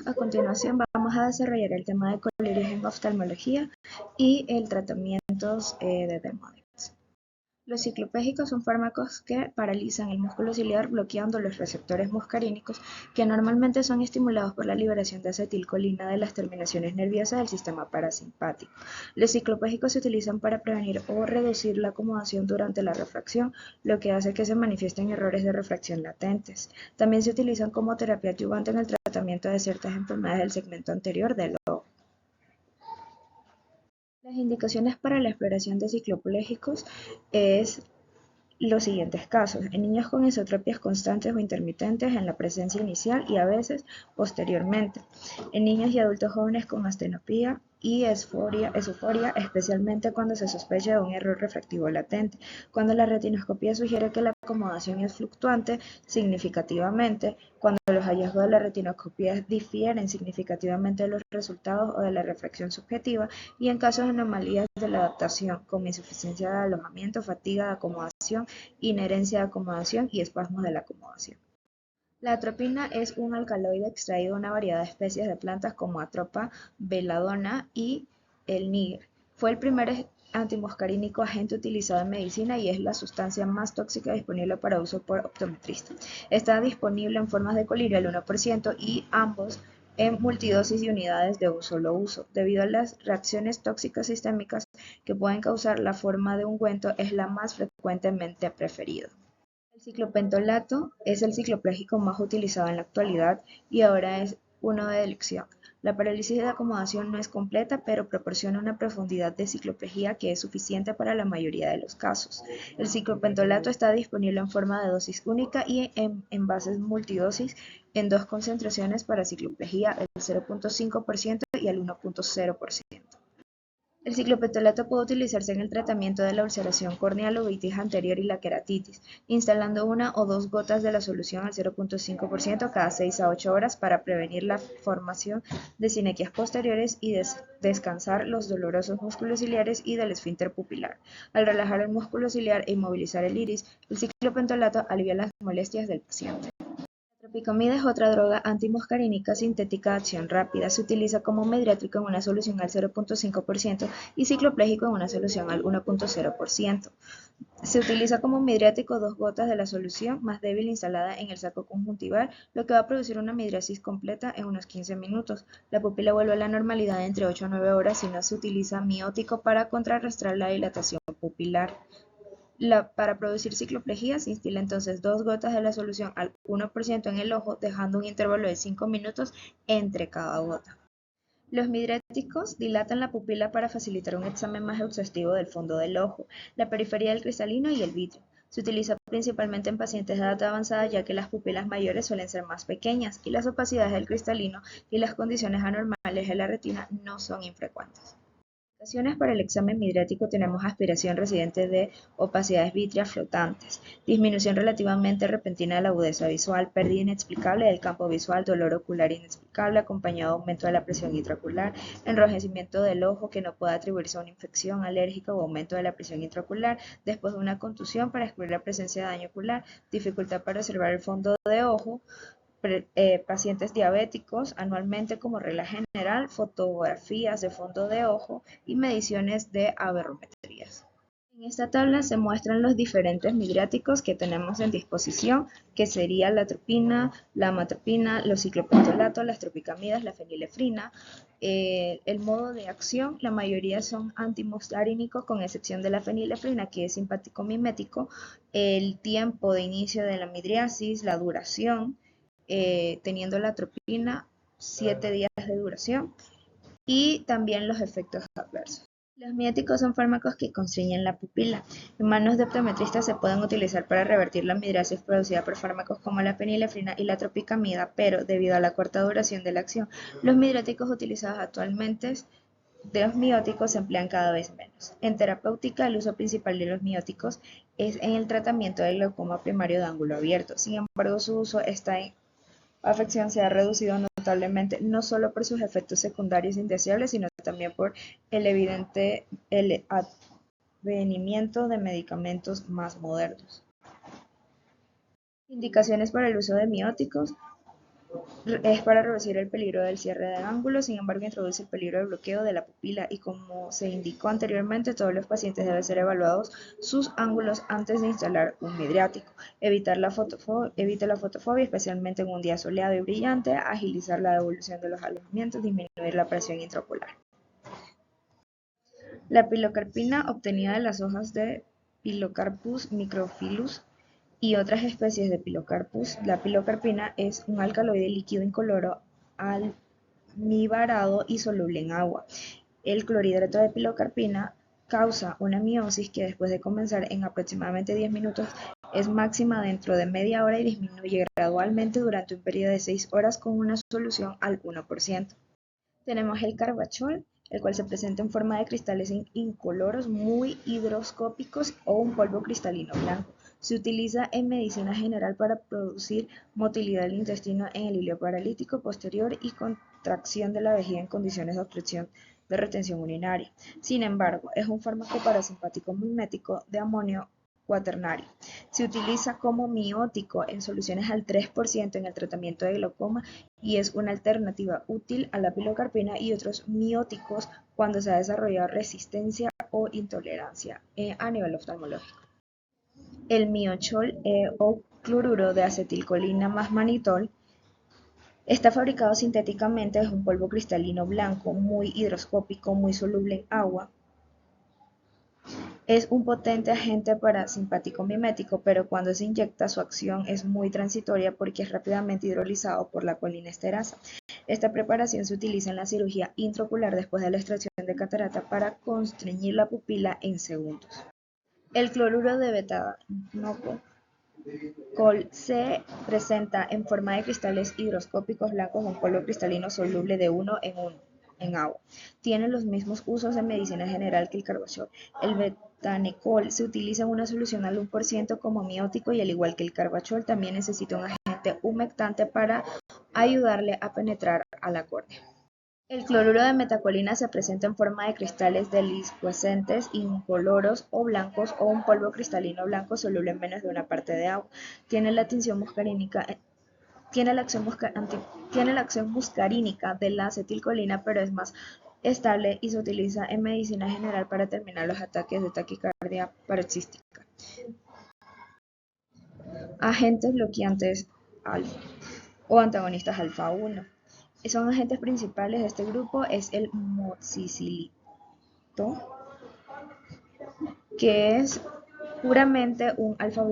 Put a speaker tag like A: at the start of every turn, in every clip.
A: A continuación vamos a desarrollar el tema de coliris en oftalmología y el tratamientos de Demodex. Los ciclopégicos son fármacos que paralizan el músculo ciliar bloqueando los receptores muscarínicos que normalmente son estimulados por la liberación de acetilcolina de las terminaciones nerviosas del sistema parasimpático. Los ciclopégicos se utilizan para prevenir o reducir la acomodación durante la refracción, lo que hace que se manifiesten errores de refracción latentes. También se utilizan como terapia adyuvante en el tratamiento de ciertas enfermedades del segmento anterior del ojo. Las indicaciones para la exploración de ciclopégicos es los siguientes casos: en niños con esotropias constantes o intermitentes en la presencia inicial y a veces posteriormente, en niños y adultos jóvenes con astenopía y esforia, especialmente cuando se sospecha de un error refractivo latente, cuando la retinoscopía sugiere que la acomodación es fluctuante significativamente, cuando los hallazgos de la retinoscopía difieren significativamente de los resultados o de la refracción subjetiva, y en casos de anomalías de la adaptación, como insuficiencia de alojamiento, fatiga de acomodación, inherencia de acomodación y espasmos de la acomodación. La atropina es un alcaloide extraído de una variedad de especies de plantas como Atropa, belladonna y el níger. Fue el primer antimuscarínico agente utilizado en medicina y es la sustancia más tóxica disponible para uso por optometristas. Está disponible en formas de colirio al 1% y ambos en multidosis y unidades de un solo uso. Debido a las reacciones tóxicas sistémicas que pueden causar, la forma de ungüento es la más frecuentemente preferida. El ciclopentolato es el cicloplégico más utilizado en la actualidad y ahora es uno de elección. La parálisis de acomodación no es completa, pero proporciona una profundidad de cicloplegia que es suficiente para la mayoría de los casos. El ciclopentolato está disponible en forma de dosis única y en envases multidosis en dos concentraciones para cicloplegia, el 0.5% y el 1.0%. El ciclopentolato puede utilizarse en el tratamiento de la ulceración corneal, uveitis anterior y la queratitis, instalando una o dos gotas de la solución al 0.5% cada 6 a 8 horas para prevenir la formación de sinequias posteriores y descansar los dolorosos músculos ciliares y del esfínter pupilar. Al relajar el músculo ciliar e inmovilizar el iris, el ciclopentolato alivia las molestias del paciente. La tropicamida es otra droga antimuscarínica sintética de acción rápida. Se utiliza como mediátrico en una solución al 0.5% y cicloplégico en una solución al 1.0%. Se utiliza como midriático 2 gotas de la solución más débil instalada en el saco conjuntival, lo que va a producir una midriasis completa en unos 15 minutos. La pupila vuelve a la normalidad entre 8 a 9 horas si no se utiliza miótico para contrarrestar la dilatación pupilar. Para producir cicloplegia se instila entonces 2 gotas de la solución al 1% en el ojo, dejando un intervalo de 5 minutos entre cada gota. Los midriáticos dilatan la pupila para facilitar un examen más exhaustivo del fondo del ojo, la periferia del cristalino y el vítreo. Se utiliza principalmente en pacientes de edad avanzada, ya que las pupilas mayores suelen ser más pequeñas y las opacidades del cristalino y las condiciones anormales de la retina no son infrecuentes. Para el examen midriático tenemos aspiración residente de opacidades vítreas flotantes, disminución relativamente repentina de la agudeza visual, pérdida inexplicable del campo visual, dolor ocular inexplicable acompañado de aumento de la presión intraocular, enrojecimiento del ojo que no puede atribuirse a una infección alérgica o aumento de la presión intraocular después de una contusión para excluir la presencia de daño ocular, dificultad para observar el fondo de ojo, pacientes diabéticos anualmente como regla general, fotografías de fondo de ojo y mediciones de aberrometrías. En esta tabla se muestran los diferentes midriáticos que tenemos en disposición, que sería la atropina, la amatropina, los ciclopentolatos, las tropicamidas, la fenilefrina. El modo de acción, la mayoría son antimuscarínicos con excepción de la fenilefrina, que es simpático mimético. El tiempo de inicio de la midriasis, la duración, teniendo la atropina 7 días de duración, y también los efectos adversos. Los miméticos son fármacos que constriñen la pupila. En manos de optometristas se pueden utilizar para revertir la midriasis producida por fármacos como la fenilefrina y la tropicamida, pero debido a la corta duración de la acción, los midriáticos utilizados actualmente de los mióticos se emplean cada vez menos. En terapéutica, el uso principal de los mióticos es en el tratamiento del glaucoma primario de ángulo abierto. Sin embargo, su uso esta afección se ha reducido notablemente no solo por sus efectos secundarios indeseables, sino también por el evidente advenimiento de medicamentos más modernos. Indicaciones para el uso de mióticos. Es para reducir el peligro del cierre de ángulos, sin embargo introduce el peligro del bloqueo de la pupila y como se indicó anteriormente, todos los pacientes deben ser evaluados sus ángulos antes de instalar un midriático. Evita la fotofobia, especialmente en un día soleado y brillante, agilizar la devolución de los alojamientos, disminuir la presión intraocular. La pilocarpina obtenida de las hojas de Pilocarpus microphyllus y otras especies de Pilocarpus. La pilocarpina es un alcaloide líquido incoloro almibarado y soluble en agua. El clorhidrato de pilocarpina causa una meiosis que después de comenzar en aproximadamente 10 minutos es máxima dentro de media hora y disminuye gradualmente durante un periodo de 6 horas con una solución al 1%. Tenemos el carbachol, el cual se presenta en forma de cristales incoloros muy higroscópicos o un polvo cristalino blanco. Se utiliza en medicina general para producir motilidad del intestino en el hilo paralítico posterior y contracción de la vejiga en condiciones de obstrucción de retención urinaria. Sin embargo, es un fármaco parasimpático mimético de amonio cuaternario. Se utiliza como miótico en soluciones al 3% en el tratamiento de glaucoma y es una alternativa útil a la pilocarpina y otros mióticos cuando se ha desarrollado resistencia o intolerancia a nivel oftalmológico. El miochol o cloruro de acetilcolina más manitol está fabricado sintéticamente, es un polvo cristalino blanco muy higroscópico, muy soluble en agua. Es un potente agente parasimpático mimético, pero cuando se inyecta su acción es muy transitoria porque es rápidamente hidrolizado por la colinesterasa. Esta preparación se utiliza en la cirugía intraocular después de la extracción de catarata para constreñir la pupila en segundos. El cloruro de beta-nocol se presenta en forma de cristales higroscópicos blancos, un polvo cristalino soluble de 1 en 1 en agua. Tiene los mismos usos en medicina general que el carbachol. El betanecol se utiliza en una solución al 1% como miótico y al igual que el carbachol también necesita un agente humectante para ayudarle a penetrar a la córnea. El cloruro de metacolina se presenta en forma de cristales deliscuescentes, incoloros o blancos o un polvo cristalino blanco soluble en menos de una parte de agua. Tiene la acción muscarínica de la acetilcolina, pero es más estable y se utiliza en medicina general para terminar los ataques de taquicardia paroxística. Agentes bloqueantes alfa o antagonistas alfa 1. Son agentes principales de este grupo es el moxicilito, que es puramente un alfa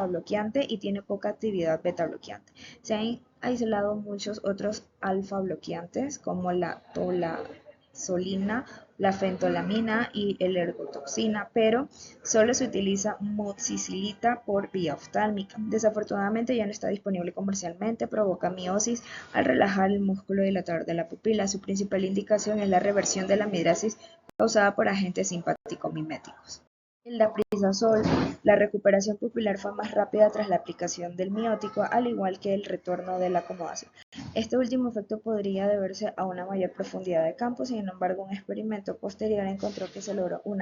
A: bloqueante y tiene poca actividad beta bloqueante. Se han aislado muchos otros alfa bloqueantes como la tolazolina, la fentolamina y el ergotoxina, pero solo se utiliza moxicilita por vía oftálmica. Desafortunadamente ya no está disponible comercialmente, provoca miosis al relajar el músculo dilatador de la pupila. Su principal indicación es la reversión de la midriasis causada por agentes simpático-miméticos. El daprisazol, la recuperación pupilar fue más rápida tras la aplicación del miótico, al igual que el retorno de la acomodación. Este último efecto podría deberse a una mayor profundidad de campo, sin embargo, un experimento posterior encontró que se logró una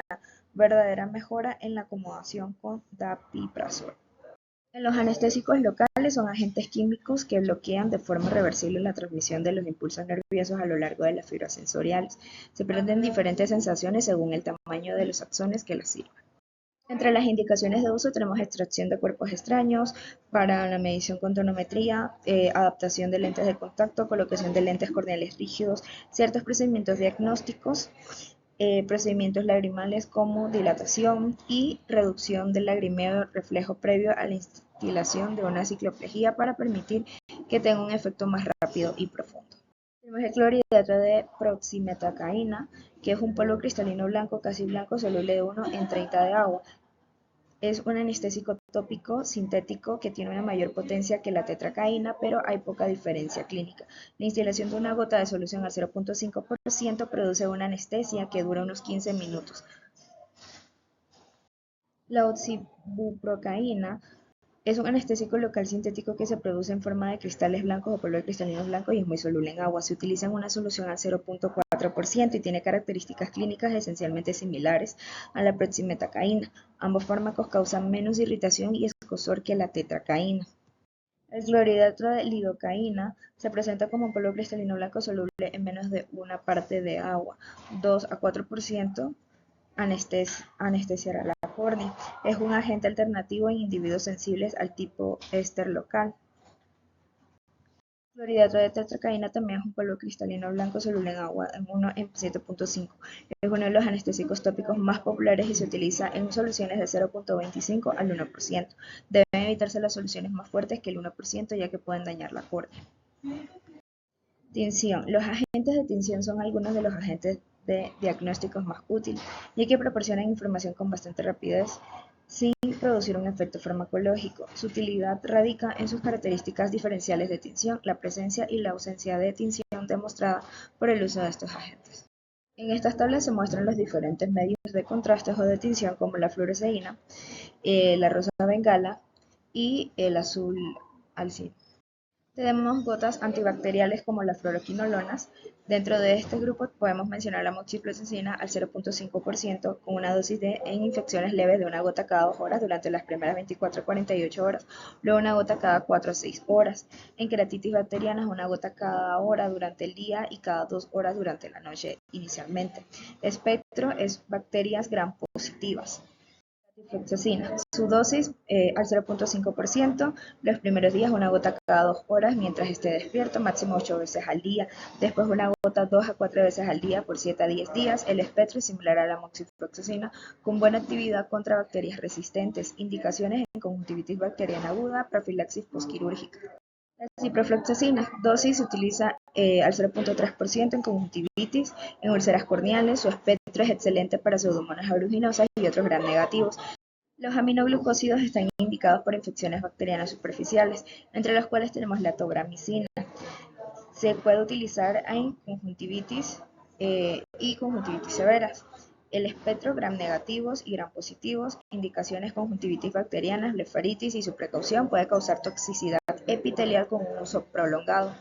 A: verdadera mejora en la acomodación con dapiprazol. Los anestésicos locales son agentes químicos que bloquean de forma reversible la transmisión de los impulsos nerviosos a lo largo de las fibras sensoriales. Se prenden diferentes sensaciones según el tamaño de los axones que las sirven. Entre las indicaciones de uso tenemos extracción de cuerpos extraños para la medición con tonometría, adaptación de lentes de contacto, colocación de lentes corneales rígidos, ciertos procedimientos diagnósticos, procedimientos lagrimales como dilatación y reducción del lagrimeo reflejo previo a la instilación de una cicloplejía para permitir que tenga un efecto más rápido y profundo. Tenemos el clorhidrato de proximetacaína, que es un polvo cristalino blanco, casi blanco, soluble de 1 en 30 de agua. Es un anestésico tópico sintético que tiene una mayor potencia que la tetracaína, pero hay poca diferencia clínica. La instalación de una gota de solución al 0.5% produce una anestesia que dura unos 15 minutos. La oxibuprocaína es un anestésico local sintético que se produce en forma de cristales blancos o polvo de cristalinos blancos y es muy soluble en agua. Se utiliza en una solución al 0.4% y tiene características clínicas esencialmente similares a la proximetacaína. Ambos fármacos causan menos irritación y escozor que la tetracaína. El clorhidrato de lidocaína se presenta como un polvo cristalino blanco soluble en menos de una parte de agua, 2 a 4%, anestesiará la córnea. Es un agente alternativo en individuos sensibles al tipo éster local. El clorhidrato de tetracaína también es un polvo cristalino blanco soluble en agua en 1 en 7.5. Es uno de los anestésicos tópicos más populares y se utiliza en soluciones de 0.25 al 1%. Deben evitarse las soluciones más fuertes que el 1% ya que pueden dañar la córnea. Tinción. Los agentes de tinción son algunos de los agentes de diagnósticos más útiles, ya que proporcionan información con bastante rapidez sin producir un efecto farmacológico. Su utilidad radica en sus características diferenciales de tinción, la presencia y la ausencia de tinción demostrada por el uso de estos agentes. En estas tablas se muestran los diferentes medios de contrastes o de tinción como la fluoresceína, la rosa bengala y el azul alcino. Tenemos gotas antibacteriales como las fluoroquinolonas. Dentro de este grupo podemos mencionar la moxifloxacina al 0.5% con una dosis en infecciones leves de una gota cada 2 horas durante las primeras 24 a 48 horas, luego una gota cada 4 a 6 horas. En queratitis bacteriana una gota cada hora durante el día y cada 2 horas durante la noche inicialmente. Espectro es bacterias gram positivas. Fluoxacina. Su dosis al 0.5%, los primeros días una gota cada 2 horas mientras esté despierto, máximo 8 veces al día, después una gota 2 a 4 veces al día por 7 a 10 días. El espectro es similar a la moxifloxacina con buena actividad contra bacterias resistentes, indicaciones en conjuntivitis bacteriana aguda, profilaxis postquirúrgica. La ciprofloxacina, dosis se utiliza al 0.3% en conjuntivitis, en úlceras corneales. Su espectro es excelente para pseudomonas aeruginosa y otros gram negativos. Los aminoglucósidos están indicados por infecciones bacterianas superficiales, entre las cuales tenemos la tobramicina. Se puede utilizar en conjuntivitis y conjuntivitis severas. El espectro gram negativos y gram positivos, indicaciones conjuntivitis bacterianas, blefaritis y su precaución puede causar toxicidad epitelial con un uso prolongado.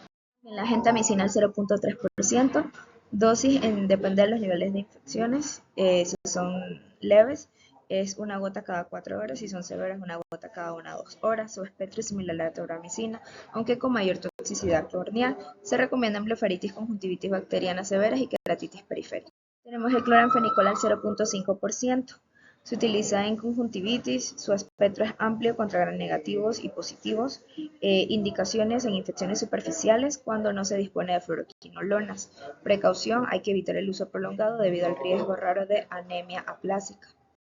A: La gentamicina al 0.3%, dosis depende de los niveles de infecciones, si son leves es una gota cada 4 horas, si son severas una gota cada 1 a 2 horas. Su espectro es similar a la tobramicina, aunque con mayor toxicidad corneal. Se recomienda en blefaritis, conjuntivitis bacterianas severas y queratitis periférica. Tenemos el cloranfenicol al 0.5%. Se utiliza en conjuntivitis, su espectro es amplio contra gram negativos y positivos, indicaciones en infecciones superficiales cuando no se dispone de fluoroquinolonas. Precaución, hay que evitar el uso prolongado debido al riesgo raro de anemia aplásica.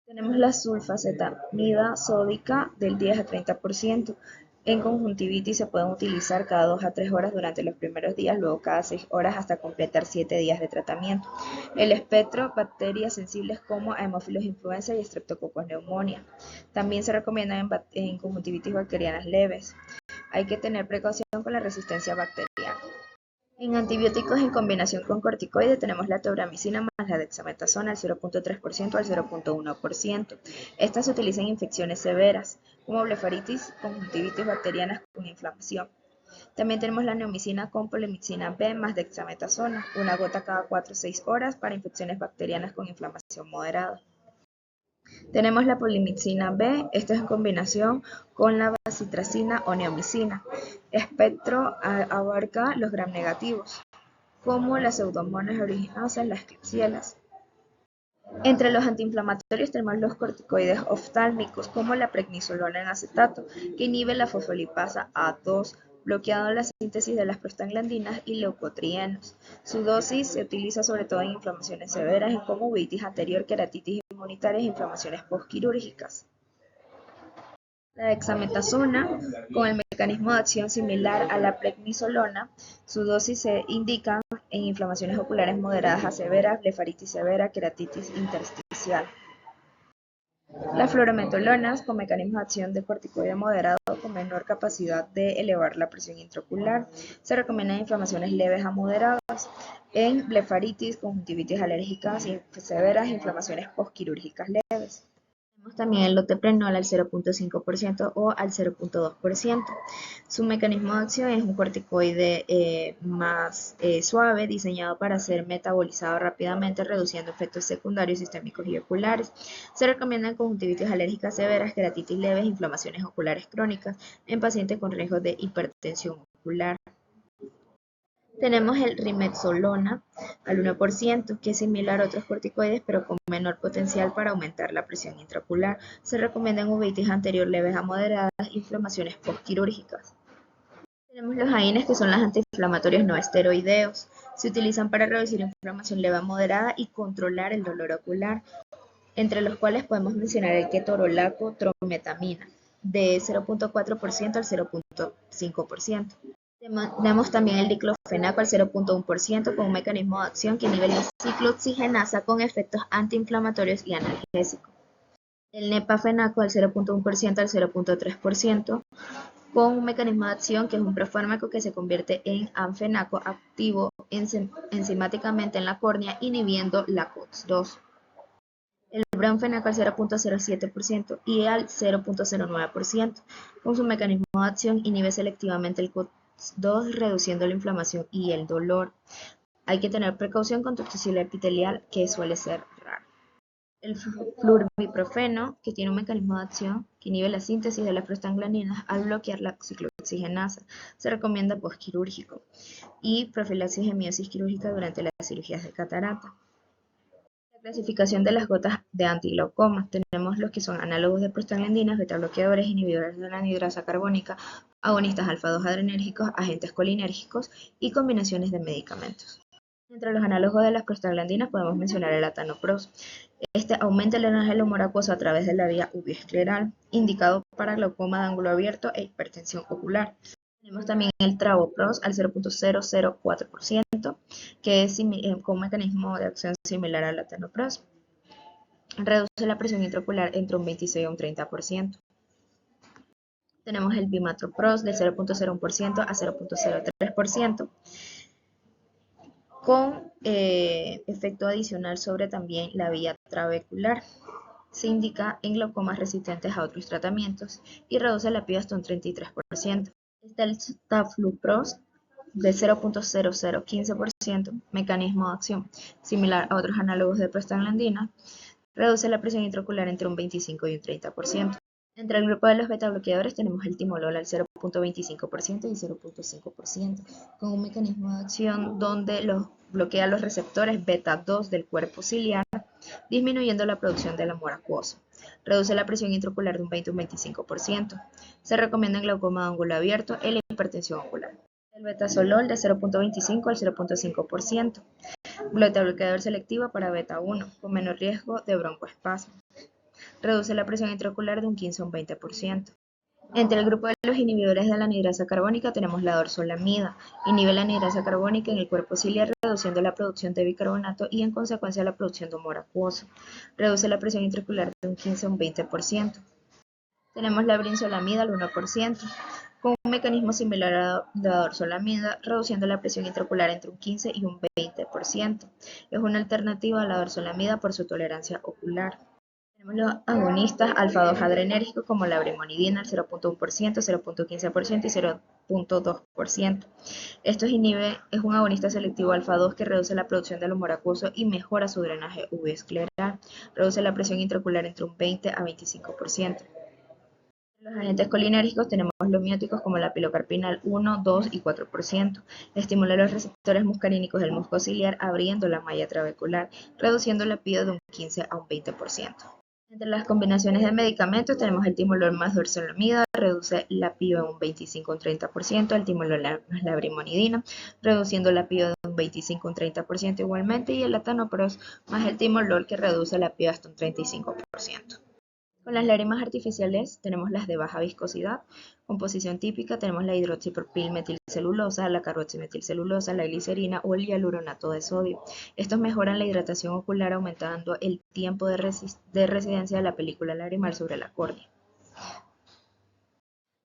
A: Tenemos la sulfacetamida sódica del 10 a 30%. En conjuntivitis se pueden utilizar cada 2 a 3 horas durante los primeros días, luego cada 6 horas hasta completar 7 días de tratamiento. El espectro, bacterias sensibles como Haemophilus influenza y Streptococcus pneumonia. También se recomienda en conjuntivitis bacterianas leves. Hay que tener precaución con la resistencia bacteriana. En antibióticos en combinación con corticoides tenemos la tobramicina más la dexametasona al 0.3% al 0.1%. Estas se utilizan en infecciones severas, como blefaritis, conjuntivitis bacterianas con inflamación. También tenemos la neomicina con polimicina B más dexametasona, una gota cada 4 a 6 horas para infecciones bacterianas con inflamación moderada. Tenemos la polimicina B, esta es en combinación con la bacitracina o neomicina. Espectro abarca los gram negativos, como las pseudomonas aeruginosa, las klebsielas. Entre los antiinflamatorios tenemos los corticoides oftálmicos, como la prednisolona en acetato, que inhibe la fosfolipasa A2, bloqueando la síntesis de las prostaglandinas y leucotrienos. Su dosis se utiliza sobre todo en inflamaciones severas, en conjuntivitis anterior, queratitis inmunitarias e inflamaciones postquirúrgicas. La dexametasona, con el mecanismo de acción similar a la prednisolona, su dosis se indica en inflamaciones oculares moderadas a severas, blefaritis severa, queratitis intersticial. Las fluorometolonas, con mecanismo de acción de corticoide moderado con menor capacidad de elevar la presión intraocular, se recomiendan en inflamaciones leves a moderadas, en blefaritis, conjuntivitis alérgicas severas, inflamaciones postquirúrgicas leves. También el loteprenol al 0.5% o al 0.2%. Su mecanismo de acción es un corticoide más suave, diseñado para ser metabolizado rápidamente, reduciendo efectos secundarios sistémicos y oculares. Se recomienda en conjuntivitis alérgicas severas, queratitis leves, inflamaciones oculares crónicas, en pacientes con riesgo de hipertensión ocular. Tenemos el rimexolona al 1%, que es similar a otros corticoides, pero con menor potencial para aumentar la presión intraocular. Se recomienda en uveitis anterior leves a moderadas, inflamaciones postquirúrgicas. Tenemos los AINES, que son los antiinflamatorios no esteroideos. Se utilizan para reducir inflamación leve a moderada y controlar el dolor ocular, entre los cuales podemos mencionar el ketorolaco, trometamina, de 0.4% al 0.5%. Tenemos también el diclofenaco al 0.1% con un mecanismo de acción que inhibe la ciclooxigenasa con efectos antiinflamatorios y analgésicos. El nepafenaco al 0.1% al 0.3% con un mecanismo de acción que es un profármaco que se convierte en anfenaco activo enzimáticamente en la córnea, inhibiendo la COX-2. El bromfenaco al 0.07% y al 0.09%. Con su mecanismo de acción inhibe selectivamente el COX-2, reduciendo la inflamación y el dolor. Hay que tener precaución con toxicidad epitelial, que suele ser raro. El flurbiprofeno, que tiene un mecanismo de acción que inhibe la síntesis de las prostaglandinas al bloquear la ciclooxigenasa, se recomienda postquirúrgico, y profilaxis de miosis quirúrgica durante las cirugías de catarata. Clasificación de las gotas de antiglaucoma. Tenemos los que son análogos de prostaglandinas, betabloqueadores, inhibidores de la anhidrasa carbónica, agonistas alfa-2 adrenérgicos, agentes colinérgicos y combinaciones de medicamentos. Entre los análogos de las prostaglandinas podemos mencionar el latanoprost. Este aumenta el drenaje del humor acuoso a través de la vía uveoscleral, indicado para glaucoma de ángulo abierto e hipertensión ocular. Tenemos también el travoprost al 0.004%, que es con un mecanismo de acción similar al latanoprost. Reduce la presión intraocular entre un 26 y un 30%. Tenemos el bimatroprost de 0.01% a 0.03%, con efecto adicional sobre también la vía trabecular. Se indica en glaucomas resistentes a otros tratamientos y reduce la PIO hasta un 33%. Está el tafluprost de 0.0015%, mecanismo de acción similar a otros análogos de prostaglandina, reduce la presión intraocular entre un 25 y un 30%. Entre el grupo de los betabloqueadores tenemos el timolol al 0.25% y 0.5%, con un mecanismo de acción donde bloquea los receptores beta-2 del cuerpo ciliar, disminuyendo la producción del humor acuoso. Reduce la presión intraocular de un 20 a un 25%. Se recomienda en glaucoma de ángulo abierto y la hipertensión ocular. El betazolol de 0.25 al 0.5%. Betabloqueador selectivo para beta-1, con menor riesgo de broncoespasmo. Reduce la presión intraocular de un 15 a un 20%. Entre el grupo de los inhibidores de la anhidrasa carbónica tenemos la dorzolamida. Inhibe la anhidrasa carbónica en el cuerpo ciliar, reduciendo la producción de bicarbonato y en consecuencia la producción de humor acuoso. Reduce la presión intraocular de un 15 a un 20%. Tenemos la brinzolamida al 1%, con un mecanismo similar a la dorzolamida, reduciendo la presión intraocular entre un 15 y un 20%. Es una alternativa a la dorzolamida por su tolerancia ocular. Tenemos los agonistas alfa-2 adrenérgicos como la brimonidina al 0.1%, 0.15% y 0.2%. Estos es un agonista selectivo alfa-2 que reduce la producción del humor acuoso y mejora su drenaje uveoscleral. Reduce la presión intraocular entre un 20 a 25%. Los agentes colinérgicos tenemos los mióticos como la pilocarpina al 1, 2 y 4%. Estimula los receptores muscarínicos del músculo ciliar abriendo la malla trabecular, reduciendo la PIO de un 15 a un 20%. Entre las combinaciones de medicamentos tenemos el timolol más dorzolamida, reduce la PIO en un 25 a un 30%, el timolol más la brimonidina, reduciendo la PIO de un 25 a un 30% igualmente, y el latanoprost más el timolol que reduce la PIO hasta un 35%. Con las lágrimas artificiales tenemos las de baja viscosidad. Composición típica tenemos la hidroxipropilmetilcelulosa, la carboximetilcelulosa, la glicerina o el hialuronato de sodio. Estos mejoran la hidratación ocular aumentando el tiempo de residencia de la película lagrimal sobre la córnea.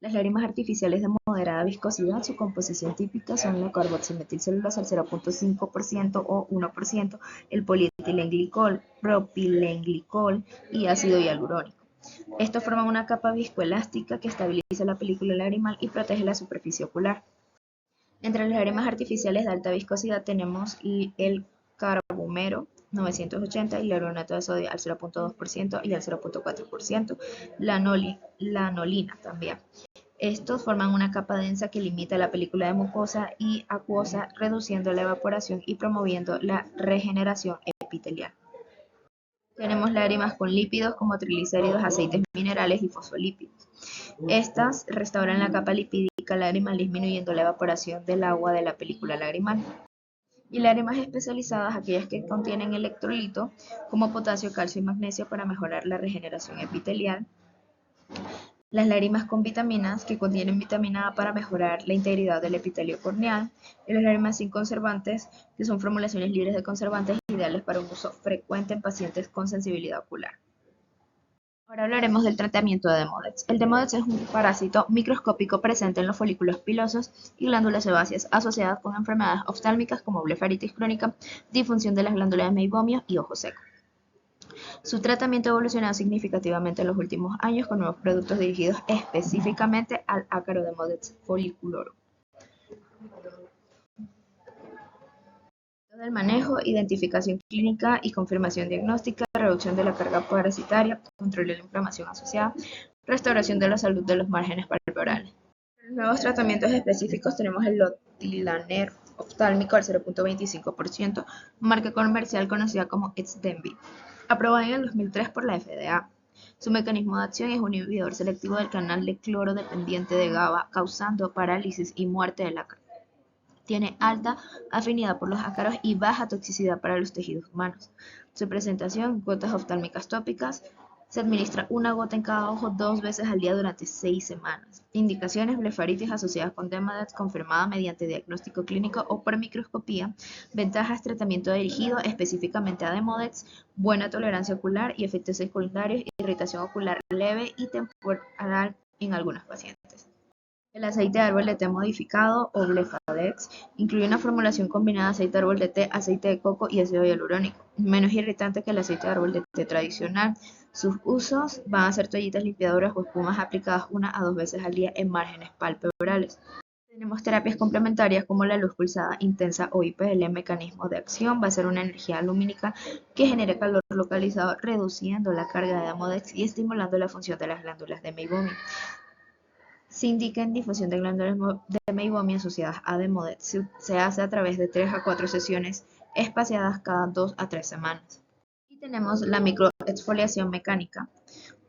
A: Las lágrimas artificiales de moderada viscosidad, su composición típica son la carboximetilcelulosa al 0.5% o 1%, el polietilenglicol, propilenglicol y ácido hialurónico. Estos forman una capa viscoelástica que estabiliza la película lagrimal y protege la superficie ocular. Entre las lágrimas artificiales de alta viscosidad tenemos el carbumero 980 y el hialuronato de sodio al 0.2% y al 0.4%, la anolina también. Estos forman una capa densa que limita la película de mucosa y acuosa, reduciendo la evaporación y promoviendo la regeneración epitelial. Tenemos lágrimas con lípidos como triglicéridos, aceites minerales y fosfolípidos. Estas restauran la capa lipídica lagrimal disminuyendo la evaporación del agua de la película lagrimal. Y lágrimas especializadas, aquellas que contienen electrolito como potasio, calcio y magnesio para mejorar la regeneración epitelial. Las lágrimas con vitaminas, que contienen vitamina A para mejorar la integridad del epitelio corneal. Y las lágrimas sin conservantes, que son formulaciones libres de conservantes ideales para un uso frecuente en pacientes con sensibilidad ocular. Ahora hablaremos del tratamiento de Demodex. El Demodex es un parásito microscópico presente en los folículos pilosos y glándulas sebáceas, asociadas con enfermedades oftálmicas como blefaritis crónica, disfunción de las glándulas de Meibomian y ojo seco. Su tratamiento ha evolucionado significativamente en los últimos años con nuevos productos dirigidos específicamente al ácaro Demodex folliculorum. Del manejo, identificación clínica y confirmación diagnóstica, reducción de la carga parasitaria, control de la inflamación asociada, restauración de la salud de los márgenes palpebrales. En los nuevos tratamientos específicos tenemos el lotilaner oftálmico al 0.25%, marca comercial conocida como Xdemvy, aprobada en el 2003 por la FDA. Su mecanismo de acción es un inhibidor selectivo del canal de cloro dependiente de GABA, causando parálisis y muerte del ácaro. Tiene alta afinidad por los ácaros y baja toxicidad para los tejidos humanos. Su presentación, gotas oftálmicas tópicas, se administra una gota en cada ojo 2 veces al día durante 6 semanas. Indicaciones: blefaritis asociadas con Demodex confirmada mediante diagnóstico clínico o por microscopía. Ventajas: tratamiento dirigido específicamente a Demodex, buena tolerancia ocular y efectos secundarios: irritación ocular leve y temporal en algunos pacientes. El aceite de árbol de té modificado o Blefadex incluye una formulación combinada de aceite de árbol de té, aceite de coco y ácido hialurónico, menos irritante que el aceite de árbol de té tradicional. Sus usos van a ser toallitas limpiadoras o espumas aplicadas 1 a 2 veces al día en márgenes palpebrales. Tenemos terapias complementarias como la luz pulsada intensa o IPL. El mecanismo de acción va a ser una energía lumínica que genera calor localizado, reduciendo la carga de Demodex y estimulando la función de las glándulas de Meibomian. Se indica en difusión de glándulas de Meibomian asociadas a Demodex. Se hace a través de 3 a 4 sesiones espaciadas cada 2 a 3 semanas. Y tenemos la microexfoliación mecánica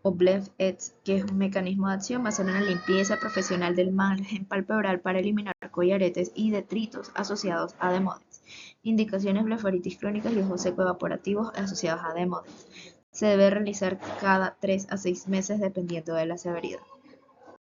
A: o BlefEx, que es un mecanismo de acción, va a ser una limpieza profesional del margen palpebral para eliminar collaretes y detritos asociados a Demodex. Indicaciones: blefaritis crónica y ojos seco evaporativos asociados a Demodex. Se debe realizar cada 3 a 6 meses dependiendo de la severidad.